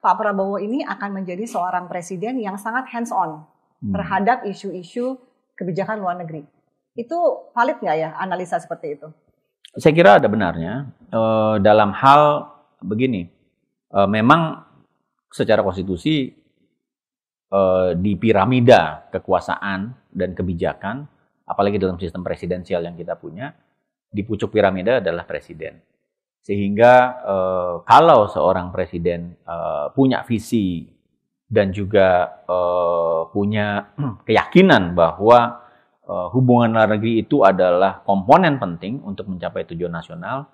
Pak Prabowo ini akan menjadi seorang presiden yang sangat hands-on terhadap isu-isu kebijakan luar negeri. Itu valid nggak ya analisa seperti itu? Saya kira ada benarnya dalam hal begini. Memang secara konstitusi di piramida kekuasaan dan kebijakan, apalagi dalam sistem presidensial yang kita punya, di pucuk piramida adalah presiden. Sehingga kalau seorang presiden punya visi dan juga punya keyakinan bahwa hubungan luar negeri itu adalah komponen penting untuk mencapai tujuan nasional,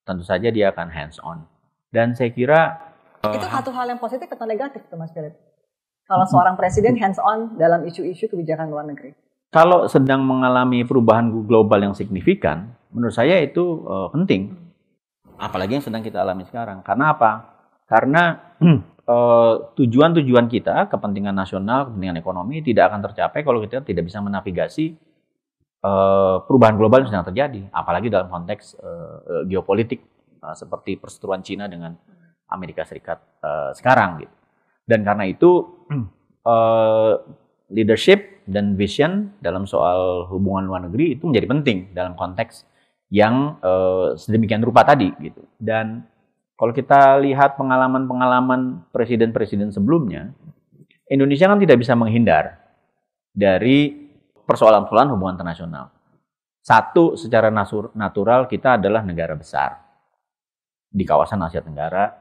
tentu saja dia akan hands-on. Dan saya kira itu satu hal yang positif atau negatif tuh Mas Philip? Kalau seorang presiden hands-on dalam isu-isu kebijakan luar negeri? Kalau sedang mengalami perubahan global yang signifikan, menurut saya itu penting. Apalagi yang sedang kita alami sekarang. Karena apa? Karena tujuan-tujuan kita, kepentingan nasional, kepentingan ekonomi tidak akan tercapai kalau kita tidak bisa menavigasi perubahan global yang sedang terjadi. Apalagi dalam konteks geopolitik seperti perseteruan Cina dengan Amerika Serikat sekarang. Gitu. Dan karena itu leadership dan vision dalam soal hubungan luar negeri itu menjadi penting dalam konteks yang sedemikian rupa tadi gitu. Dan kalau kita lihat pengalaman-pengalaman presiden-presiden sebelumnya, Indonesia kan tidak bisa menghindar dari persoalan-persoalan hubungan internasional. Satu, secara natural kita adalah negara besar di kawasan Asia Tenggara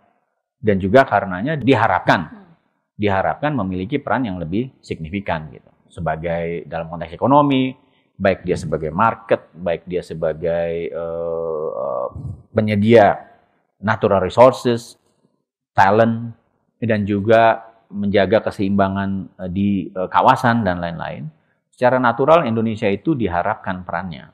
dan juga karenanya diharapkan memiliki peran yang lebih signifikan gitu. Sebagai dalam konteks ekonomi, baik dia sebagai market, baik dia sebagai penyedia natural resources, talent, dan juga menjaga keseimbangan di kawasan dan lain-lain. Secara natural Indonesia itu diharapkan perannya